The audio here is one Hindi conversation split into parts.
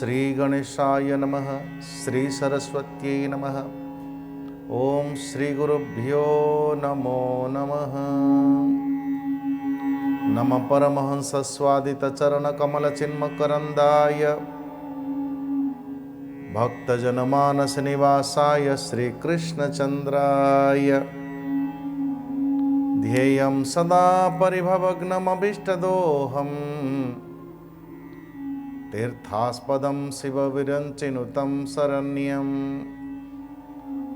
श्री गणेशाय नमः। श्री सरस्वत्यै नमः। ओम श्री गुरुभ्यो नमो नमः। नमः परमहंस स्वादित चरण कमल चिन्मकरंदाय भक्तजनमानस निवासाय श्री कृष्णचंद्राय ध्येयं सदा परिभवग्नमभीष्टदोहम् तीर्थास्पदं शिवविरञ्चिनुतं शरण्यं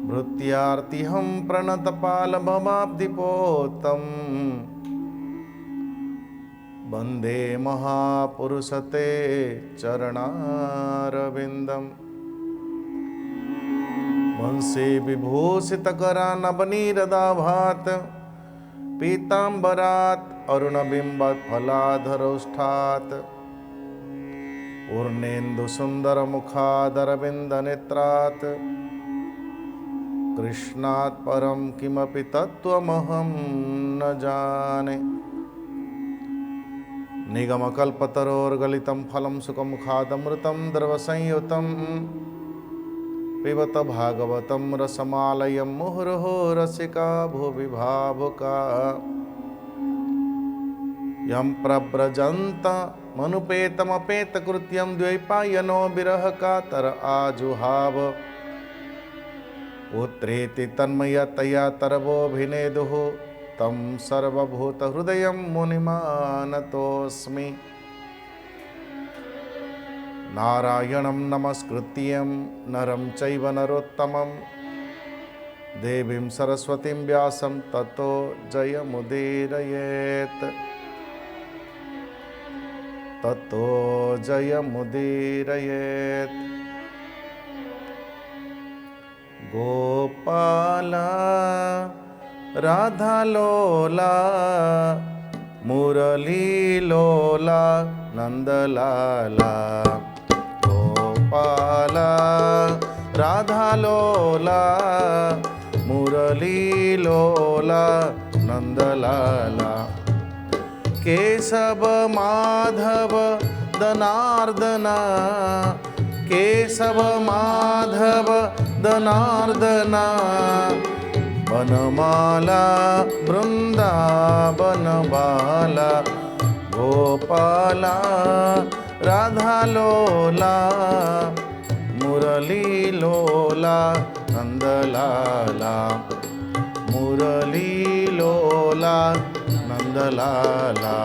भृत्यार्तिहं प्रणतपालभवाब्धिपोतं वन्दे महापुरुषते चरणारविन्दम्। वंशे विभूषितकरानवनीरदाभात् पीताम्बरात् अरुणबिम्बात् फलाधरोष्ठात् पूर्णेन्दुसुन्दरमुखादरविन्दनेत्रात् कृष्णात् परं किमपि तत्त्वमहं न जाने। निगमकल्पतरोर्गलितं फलं सुखमुखादमृतं द्रवसंयुतं पिबत भागवतं रसमालयं मुहुर्मुहुः रसिका भुवि भावुका यं प्रव्रजन्त मनुपेतमपेतकृत्यं द्वैपायनो विरह कातर आजुहाव पुत्रेति तन्मयतया तरवोऽभिनेदुः तं सर्वभूतहृदयं मुनिमानतोऽस्मि। नारायणं नमस्कृत्यं नरं चैव नरोत्तमं देवीं सरस्वतीं व्यासं ततो जयमुदीरयेत् ततो जयमुदीरयेत्। गोपाला राधालोला मुरलीलोला नंदलाला गोपाला राधालोला मुरलीलोला नंदलाला केशव माधव दनार्दना केशव माधव दनार्दना वनमाला वृंदावन बाला गोपाला राधालोला मुरलीलोला नंदलाला मुरलीलोला नंदलाला।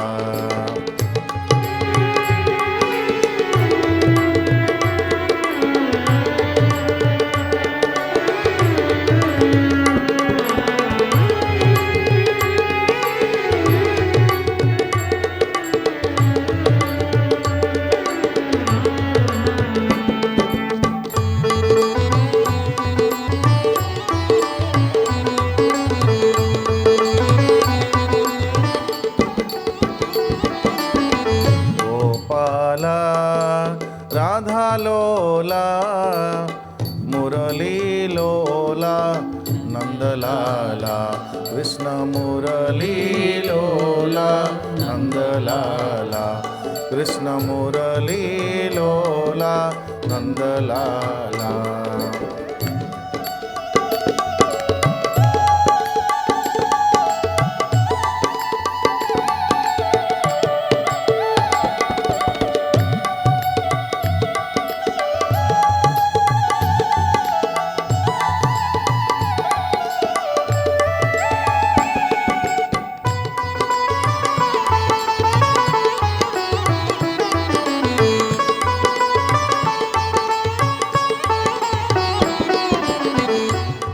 राधालोला मुरलीलोला नंदलाला कृष्ण मुरलीलोला नंदलाला कृष्ण मुरलीलोला नंदलाला।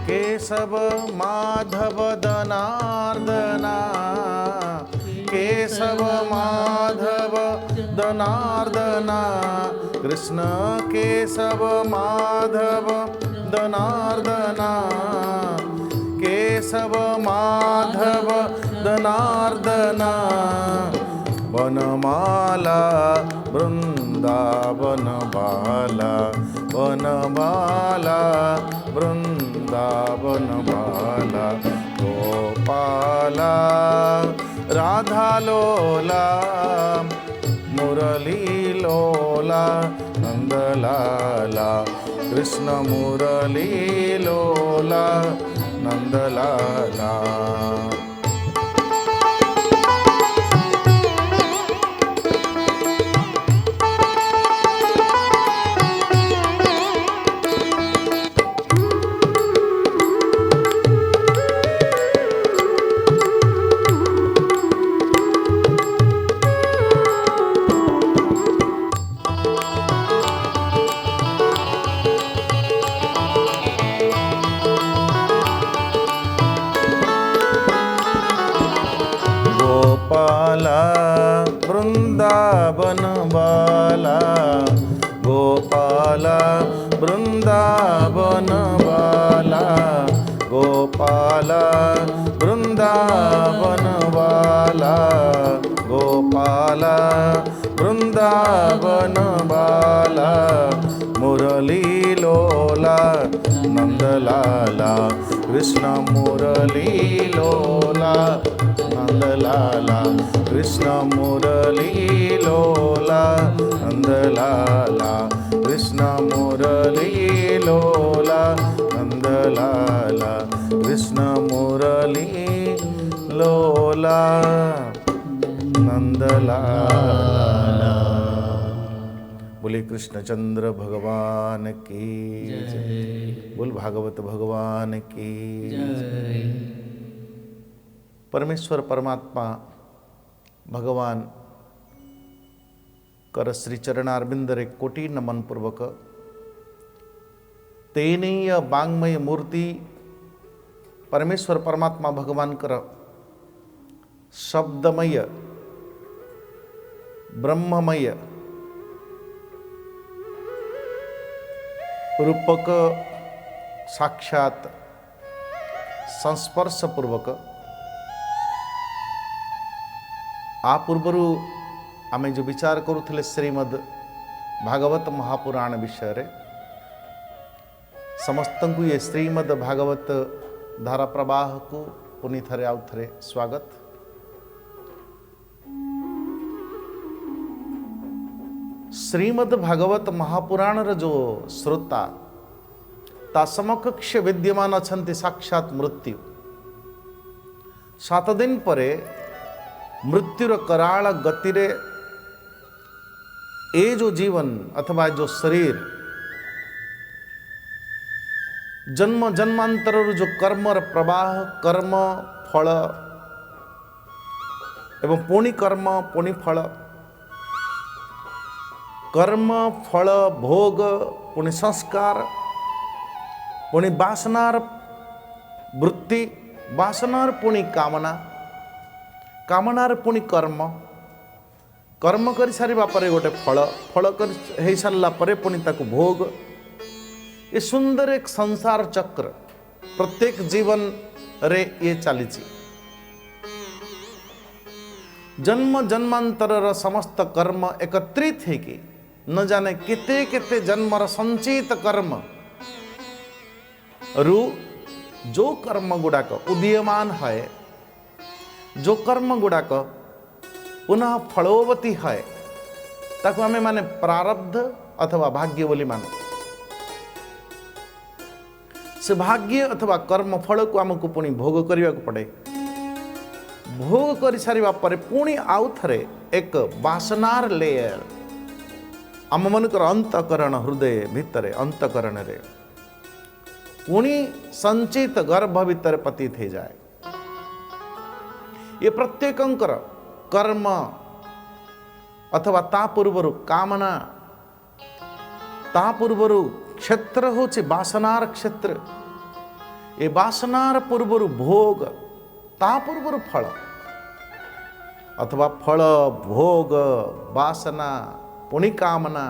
केशव माधव दनार्दना केशव माधव दनार्दना कृष्ण केशव माधव दनार्दना केशव माधव दनार्दना वनमाला वृंदावन बाला वनमाला वृंदावन बाला गोपाला राधालोला मुरलीलोला नंद नंदलाला कृष्ण मुरली लोला नंदलाला। गोपाला वृंदावन बाला गोपाला वृंदावन बाला गोपाला वृंदावन बाला गोपाला वृंदावन बाला मुरली लोला नंदलाला कृष्ण मुरली लोला नंदलाला कृष्ण मुरली लोला नंदलाला कृष्ण मुरली लोला नंदलाला कृष्ण मुरली लोला नंदलाला। बोले कृष्णचंद्र भगवान की जय। बोल भागवत भगवान की जय। परमेश्वर परमात्मा भगवान कर श्री चरणारविंद रे कोटि नमन पूर्वक तेनीय वांग्मय मूर्ति परमेश्वर परमात्मा भगवान कर शब्दमय ब्रह्ममय रूपक साक्षात संस्पर्श पूर्वक आ पूर्वरु आमे जो विचार करुथिले श्रीमद् भागवत महापुराण विषय रे समस्त को ये श्रीमद् भागवत धारा प्रवाह को पुनि थरे आउ थरे स्वागत। श्रीमद् भागवत महापुराण रो जो श्रोता ता समकक्ष विद्यमान अछंती साक्षात मृत्यु 7 दिन परे मृत्युर कराल गति रे ए जो जीवन अथवा जो शरीर जन्म जन्मांतर जो कर्मर प्रवाह कर्म फल एवं पुणी कर्म पुणी फल कर्म फल भोग पुणी संस्कार पुणी वासनार वृत्ति वासनार पुणी कामना कामनार पुणी कर्म कर्म कर सारिबा परे गोटे फल फल कर हे सारला परे पुणी ताकु भोग ये सुंदर एक संसार चक्र प्रत्येक जीवन रे ये चलीची जन्म जन्मांतर समस्त कर्म एकत्रित है कि न जाने केते केते जन्मर संचित कर्म रु जो कर्म गुड़ाक उदीयमान है जो कर्म गुड़ाक पुनः फलोवती है ताकू आमे माने प्रारब्ध अथवा भाग्य बोली माने से भाग्य अथवा कर्म फल को आमको पुणी भोग करने को पड़े भोग कर सारिबा परे पुणी आउ थरे एक वासनार लेयर आम मनकर अंतकरण हृदय भितरे अंतकरण रे पुणी संचित गर्भ भितर पतित हो जाए। ये प्रत्येकंकर कर्म अथवा ता पूर्वरु कामना ता पूर्वरु क्षेत्र होछि वासनार क्षेत्र ए वासनार पूर्वरु भोग ता पूर्वरु फल अथवा फल भोग वासना पुणी कामना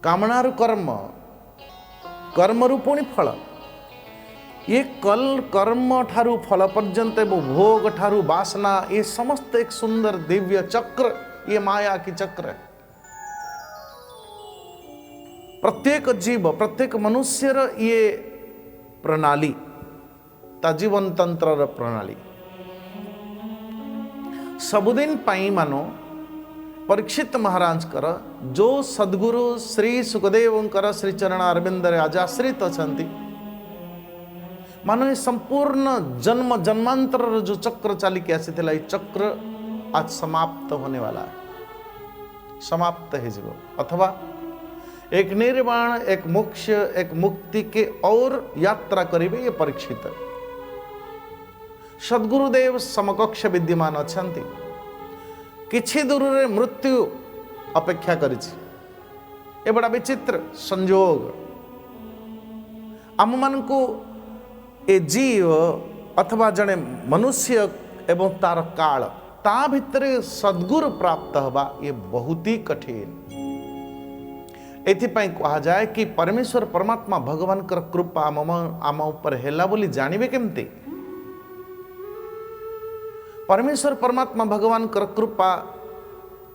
कामनारु कर्म कर्मरु पुणी फल ये कल कर्म ठारू फल पर्यंत एवं भोग ठारू वासना ये समस्त एक सुंदर दिव्य चक्र ये माया की चक्र है। प्रत्येक जीव प्रत्येक मनुष्यर ये प्रणाली ता जीवन तंत्र प्रणाली सबुदिन पाई मानो परीक्षित महाराज कर जो सद्गुरु श्री सुखदेवंकर श्री चरण अरविंद आज आश्रित अच्छा मानो संपूर्ण जन्म जन्मांतर जो चक्र चलिकी आसी चक्र आज समाप्त होने वाला है, समाप्त हो अथवा एक निर्वाण एक मोक्ष एक मुक्ति के और यात्रा करेंगे ये परीक्षित। सद्गुरुदेव समकक्ष विद्यमान अच्छा किछि दूर रे मृत्यु अपेक्षा करिछि। ए बड़ा विचित्र संयोग आम मान को ए जीव अथवा जड़े मनुष्य एवं तार काल ता भितरे सद्गुरु प्राप्त हवा ये बहुत ही कठिन। एथिपाई कहा जाए कि परमेश्वर परमात्मा भगवान कर कृपा आम ऊपर हेला बोली जानिबे केमती। परमेश्वर परमात्मा भगवान कर कृपा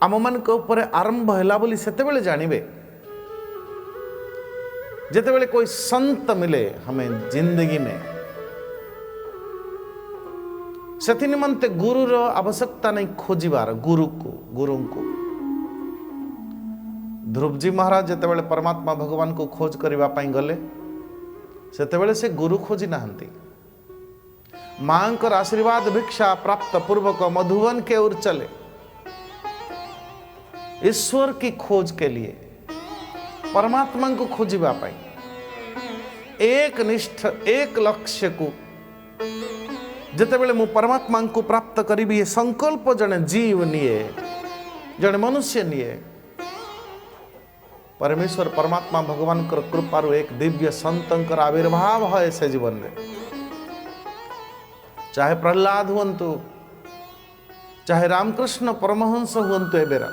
आम मान के ऊपर आरंभ हेला बोली सेतेबेले जानिबे जेतेबेले कोई संत मिले हमें जिंदगी में। सेथि निमंते गुरुर आवश्यकता नहीं खोजिबार गुरु को ध्रुव जी महाराज जेतेबेले परमात्मा भगवान को खोज करबा पई गले सेतेबेले से गुरु खोजी नाहंती। मांकर आशीर्वाद भिक्षा प्राप्त पूर्वक मधुवन के ओर चले ईश्वर की खोज के लिए परमात्मा को खोजिबा पई एक निष्ठ एक लक्ष्य को जेतेबेले मु परमात्मा को प्राप्त करिबी ये संकल्प जने जीव निये जने मनुष्य निये परमेश्वर परमात्मा भगवान कर कृपारु एक दिव्य संतंकर आविर्भाव है से जीवन में। चाहे प्रहलाद हुंतु चाहे रामकृष्ण परमहंस हुंतु एबेरा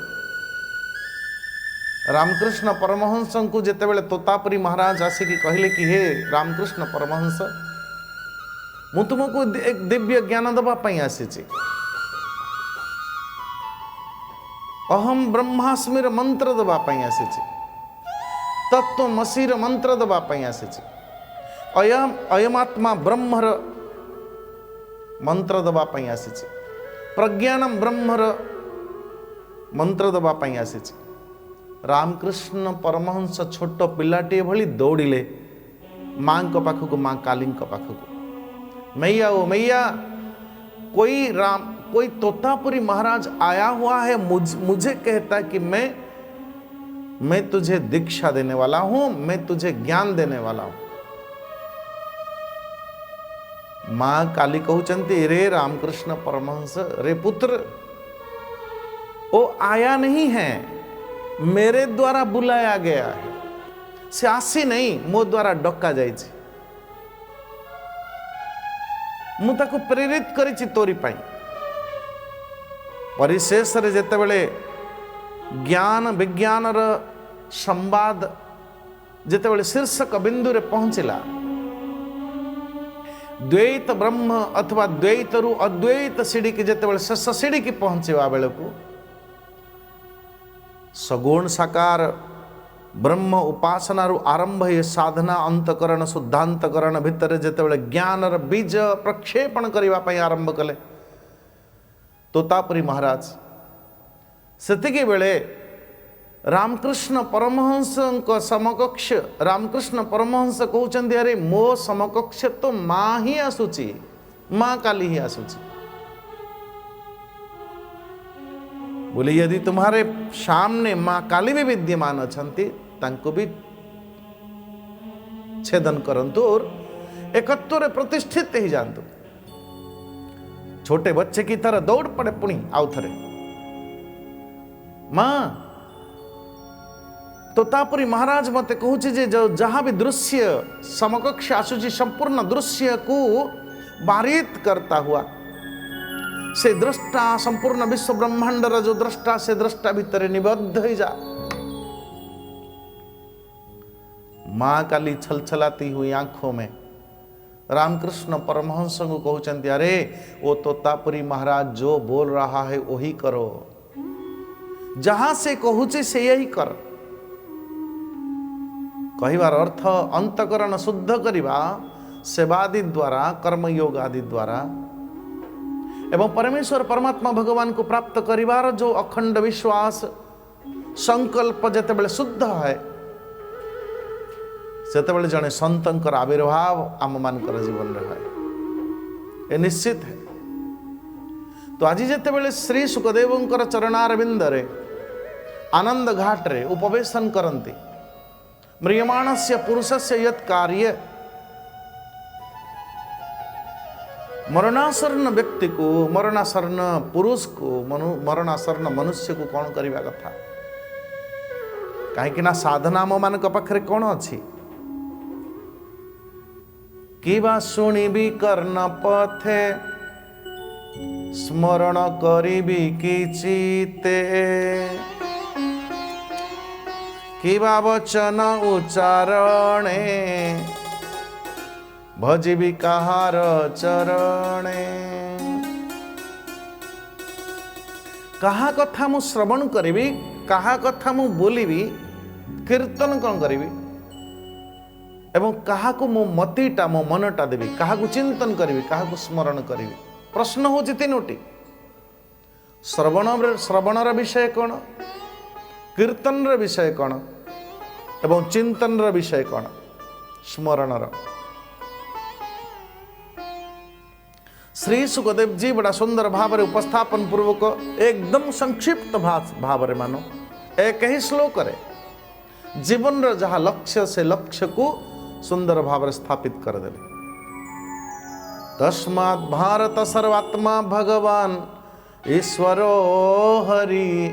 रामकृष्ण परमहंस को जेतेबेले तोतापुरी महाराज आसिकी कहले कि हे रामकृष्ण परमहंस मु तुमको एक दिव्य ज्ञान दबा पई आसीची। अहम ब्रह्मास्मिर मंत्र दबा पई आसीची। तत्वमसीर मंत्र दबा पई आसीची। अयमात्मा ब्रह्मर मंत्र दबा पई आसीची। प्रज्ञानम ब्रह्मर मंत्र दबा पई आसीची। रामकृष्ण परमहंस छोट पिलाटे भली दौड़िले मां को पाखक मां काली को पाखक मैया ओ मैया कोई तोतापुरी महाराज आया हुआ है मुझे कहता है कि मैं तुझे दीक्षा देने वाला हूं मैं तुझे ज्ञान देने वाला हूं। मां काली कहउचंती रे रामकृष्ण परमहंस रे पुत्र वो आया नहीं है मेरे द्वारा बुलाया गया है से आसी नहीं मो द्वारा डका जाइछि मु ताको प्रेरित करिछि तोरी पाई। परिशेष रे जेतेबेले ज्ञान विज्ञान र संवाद जेतेबेले शीर्षक बिंदु रे पहुंचिला द्वैत ब्रह्म अथवा द्वैत रु अद्वैत सीढ़ी की जेतेबेले शेष सीढ़ी की पहुंचवा बेले को सगुण साकार ब्रह्म उपासना रु आरंभ ये साधना अंतकरण शुद्धांतकरण भितर जेतेबेले ज्ञान र बीज प्रक्षेपण करबा पई आरंभ कले तोतापुरी महाराज सेतिके बेले रामकृष्ण परमहंस समकक्ष रामकृष्ण परमहंस कहउचंदी अरे मो समकक्ष तो मां ही आसुची मां काली ही आसुची बोले यदि तुम्हारे सामने मां काली भी विद्यमान अछंती तांको भी छेदन करंतु और एकत्व रे प्रतिष्ठित ही जानतु। छोटे बच्चे की तरह दौड़ पड़े पुणी आउ थरे मां तोतापुरी महाराज मते कहूची जे जहां भी दृश्य समकक्ष आसुची संपूर्ण दृश्य को बारित करता हुआ से दृष्टा संपूर्ण विश्व ब्रह्मांड जो दृष्टा से दृष्टा भीतर निबद्ध ही जा मां काली छलछलाती हुई आंखों में रामकृष्ण परमहंस को कहउचंती अरे वो तोतापुरी महाराज जो बोल रहा है वही करो जहां से कहूची से यही कर। कहिबार अर्थ अंतकरण शुद्ध करिबा सेवादि द्वारा कर्मयोग आदि द्वारा एवं परमेश्वर परमात्मा भगवान को प्राप्त करिवार जो अखंड विश्वास संकल्प जेतेबेले शुद्ध है सेतेबेले जड़े संतर आविर्भाव आम मानकर जीवन है, ये निश्चित है। तो आज जेतेबेले श्री सुखदेव चरणारविंद रे आनंद घाट रे उपवेशन करती म्रियमाणस्य पुरुषस्य यत् कार्य, मरणासन्न व्यक्ति को, मरणासन्न पुरुष को, मरणासन्न मनुष्य को कौन करने कथा, कहीं साधना आम मान पाखे कौन अच्छी कि शुणिबी कर्ण पथे स्मरण करिबी किचिते, कि वचन उच्चारणे भजिबी कहार चरणे। कहा कथा मु श्रवण करिबी, कहा कथा मु बोलिबी, कीर्तन कौन करिबी एवं कहा को मो मतिटा मो मनटा देवी, कहा को चिंतन करिबी, कहा को स्मरण करिबी। प्रश्न होची तीनोटी, श्रवणर विषय कौन, कीर्तन विषय कौन एवं चिंतन विषय कौन, स्मरणर। श्री सुखदेव जी बड़ा सुंदर भाव में उपस्थापन पूर्वक एकदम संक्षिप्त भाव में मानो एक ही श्लोक रे जीवन जहाँ लक्ष्य से लक्ष्य को सुंदर भाव में स्थापित कर दे। तस्मात् भारत सर्वात्मा भगवान ईश्वरो हरि,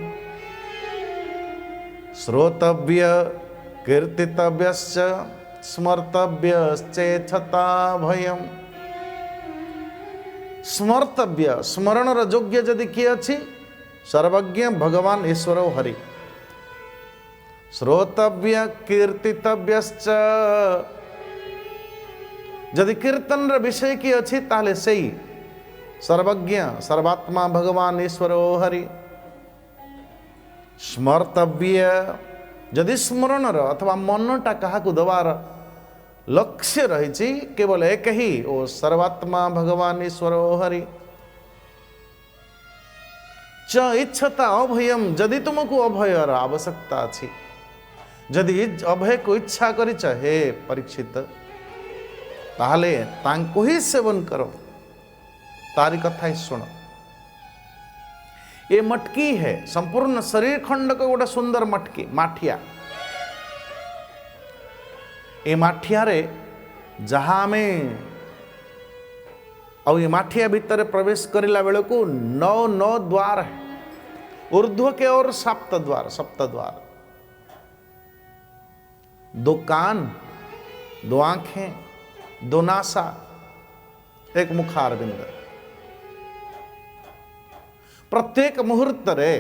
श्रोतव्य कीर्तितव्यश्च स्मर्तव्यश्चेच्छता भयम्। स्मर्तव्य स्मरणर योग्य जदि किए अच्छी सर्वज्ञ भगवान ईश्वर हरि, श्रोतव्य कीर्तितव्यश्च जदि कीर्तन विषय की अच्छी ताले सही सर्वज्ञ सर्वात्मा भगवान ईश्वर हरि। स्मर्तव्य जदि स्मरणर अथवा मनटा क्या दबार लक्ष्य रही केवल एक ही ओ सर्वात्मा भगवान ईश्वर हरि। च इच्छता अभयम जदि तुमको अभयर आवश्यकता अच्छी, जदि अभय को इच्छा कर हे परीक्षित ताहले तांको ही सेवन करो, तारी कथा ही सुनो। ये मटकी है संपूर्ण शरीर खंड को गोटे सुंदर मटकी माठिया, ये माठिया रे जहाँ में और ये माठिया भीतर प्रवेश करला बेले को 9 द्वार है, ऊर्ध्व के और सप्त द्वार, 2 कान, 2 आंखें, 2 नासा, 1 मुखारविंद। प्रत्येक मुहूर्त रे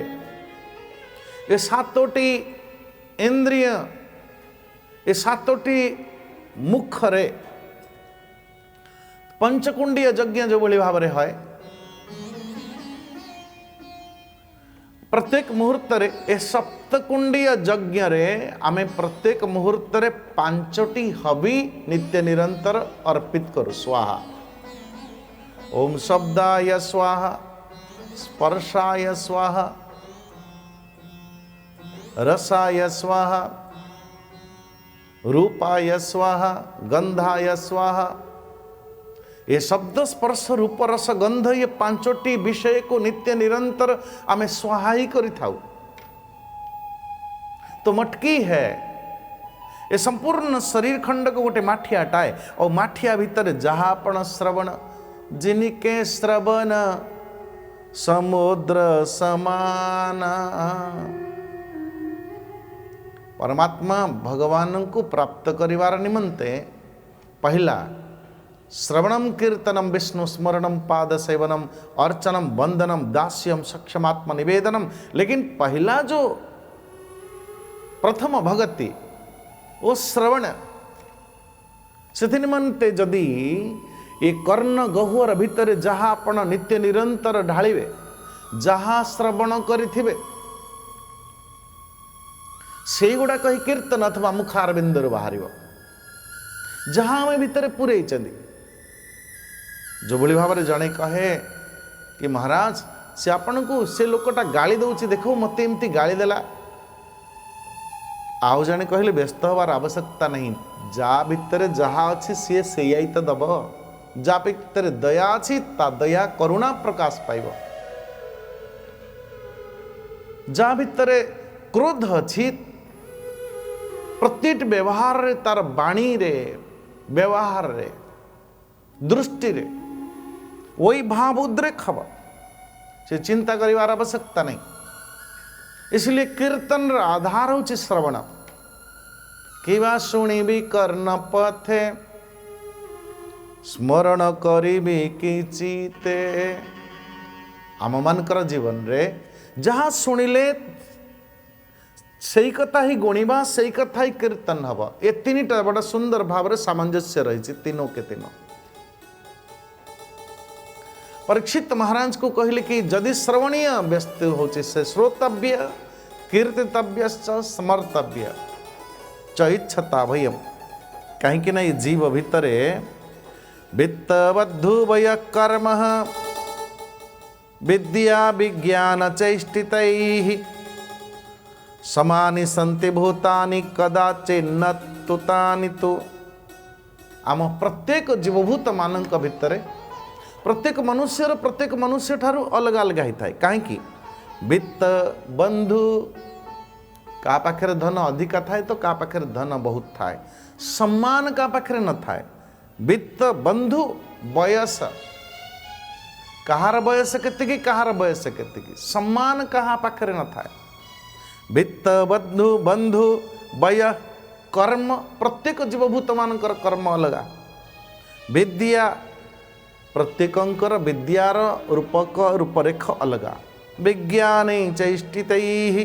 ये 7टी इंद्रिय, ये 7टी मुख रे पंचकुंडीय यज्ञ जो भली भाव है, प्रत्येक मुहूर्त रे ए सप्तकुंडीय यज्ञ रे आमे प्रत्येक मुहूर्त रे 5टी हवि नित्य निरंतर अर्पित करू। स्वाहा ओम शब्दाय स्वाहा, स्पर्शाय स्वाहा, रसाय स्वाहा, रूपाय स्वाहा, गंधाय स्वाहा। ये शब्द स्पर्श रूप रस गंध ये 5टी विषय को नित्य निरंतर आमे स्वाहा ही करि थाउ। तो मटकी है ये संपूर्ण शरीर खंड को गोटे माठियाटा है, और माठिया भीतर जहाँ आपण श्रवण, जिनके श्रवण समुद्र समान। परमात्मा भगवान को प्राप्त करिवार निमंते पहला श्रवणम कीर्तनम विष्णु स्मरणम पाद सेवनम अर्चनम वंदनम दास्यम सक्षमात्म निवेदनम। लेकिन पहला जो प्रथम भगति वो श्रवण से निमंते जदि ये कर्ण गहुर भितर जहाँ आपण नित्य निरंतर ढालिवे, जहाँ श्रवण करिथिबे से गुड़ा कही कीर्तन अथवा मुखारविंदर बाहर जहाँ आम भितर पूरे जो भली भाव जड़े कहे कि महाराज से आपण को से लोकटा गाली दौची देखो मत एमती गाली देला आउ जाने कहले व्यस्त हबार आवश्यकता नहीं जा भितर जहा अच्छी सी से तो दब जा भितर दया अच्छी ता दया करुणा प्रकाश पाइब जा भितर क्रोध अच्छी प्रत्येक व्यवहार रे तार बाणी रे व्यवहार रे दृष्टि रे वही भाव उद्रेक हब से चिंता करिवार आवश्यकता नहीं। इसलिए कीर्तन रा आधार होछि श्रवण किवा शुणिबी कर्ण पथे स्मरण करिबी किचिते आम मानकर जीवन रे जहाँ शुणिले सही कथा ही गुणिबा सही कथा ही कीर्तन हब ए तीनटा बड़ा सुंदर भाव सामंजस्य रही तीनों के तीनों। परीक्षित महाराज को कहले कि जदि श्रवणीय व्यस्त होचे से श्रोतव्य कीर्तितव्य स्मर्तव्य च इच्छता भयम कहीं ना जीव भितरे वित्तबद्धु वय कर्म विद्या विज्ञान चैष्टितैः समानि सन्ति भूतानि कदाचिन्न तुतानि तु आम प्रत्येक जीवभूत मानक भितरे प्रत्येक मनुष्य ठारू अलग अलग ही थाए कहीं वित्त बंधु का पाखरे धन अधिका थाए तो का पाखरे धन बहुत थाए सम्मान का पाखरे न थाए वित्त बंधु बयस कहार बयस केतिकी कहार बयस केतिकी सम्मान कहा पाखरे न थाए वित्त बंधु बय कर्म प्रत्येक जीवभूत मानकर कर्म अलगा विद्या प्रत्येकंकर विद्यार रूपक रूपरेख अलगा विज्ञान चैष्टितैः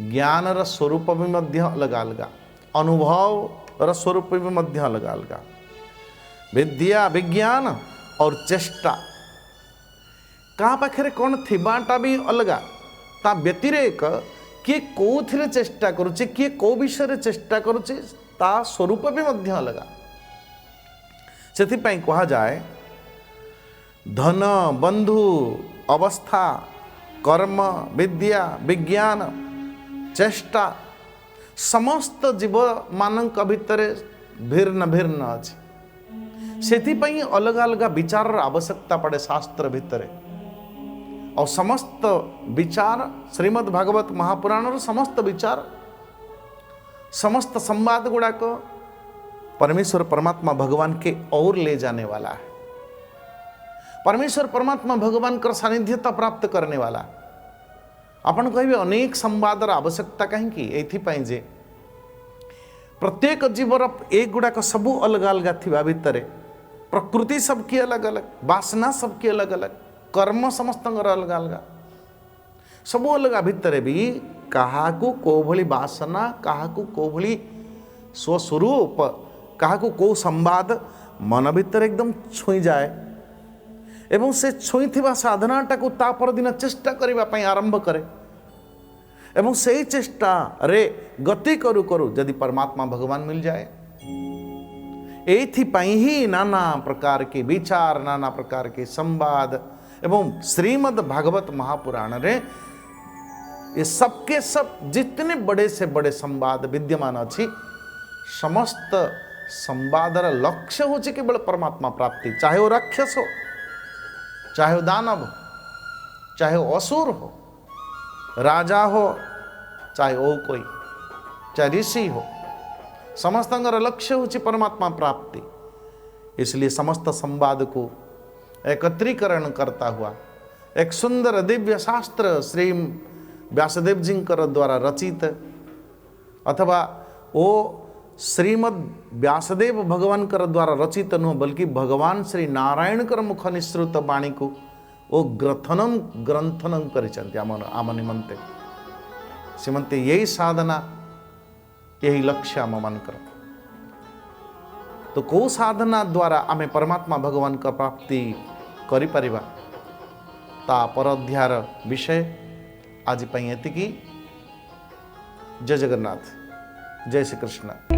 ज्ञानर स्वरूप भी मध्य अलग अलग अनुभव स्वरूप भी मध्य अलग अलग विद्या विज्ञान और चेष्टा का पाखे कौन थिबाटा भी अलगा ता व्यतिरेक किए कौथिरे चेष्टा करुचे किए कौ विषय चेष्टा करुचे ता स्वरूप भी मध्य अलगा सेथिपाई कहा जाए धन बंधु अवस्था कर्म विद्या विज्ञान चेष्टा समस्त जीव मानक भितर भिन्न भिन्न अच्छी सेथिपाई अलग अलग विचार आवश्यकता पड़े शास्त्र भितर और समस्त विचार श्रीमद् भागवत महापुराण समस्त विचार समस्त संवाद गुड़ाक परमेश्वर परमात्मा भगवान के और ले जाने वाला है परमेश्वर परमात्मा भगवान का सानिध्यता प्राप्त करने वाला आपण कहे अनेक संवादर आवश्यकता कहीं जे प्रत्येक जीवर एक गुड़ाक सबू अलग अलग थिबा भितर प्रकृति सबकी अलग अलग वासना सबकी अलग अलग कर्म समस्त अलग अलग सबू अलग भितर भी काहाकू को भली वासना काहाकू को भली स्वस्वरूप काहाकू को संवाद मन भितर एकदम छुई जाए एवं से छुई थिबा साधनाटा को ता पर दिन चेष्टा करबा पई आरंभ करे एवं से चेष्टा रे गति करू करू यदि परमात्मा भगवान मिल जाए एथिपाई ही नाना प्रकार के विचार नाना प्रकार के संवाद एवं श्रीमद् भागवत महापुराण रे ये सबके सब जितने बड़े से बड़े संवाद विद्यमान अच्छी समस्त संवादर लक्ष्य हो केवल परमात्मा प्राप्ति चाहे वो राक्षस हो चाहे वो दानव हो चाहे वो असुर हो राजा हो चाहे वो कोई चाहे ऋषि हो समस्त लक्ष्य हो परमात्मा प्राप्ति इसलिए समस्त संवाद को एकत्रीकरण करता हुआ एक सुंदर दिव्य शास्त्र श्री व्यासदेव जी द्वारा रचित अथवा वो श्रीमद् व्यासदेव भगवान कर द्वारा रचित नुह बल्कि भगवान श्री नारायण कर मुख निसृत वाणी को वो ग्रंथनम करिसंति आम निमंते श्रीमंते यही साधना यही लक्ष्य आम मानकर तो कौ साधना द्वारा आमे परमात्मा भगवान का प्राप्ति करि परिबा ता पर अध्यायर विषय आज पई एतिकी। जय जगन्नाथ जय श्री कृष्ण।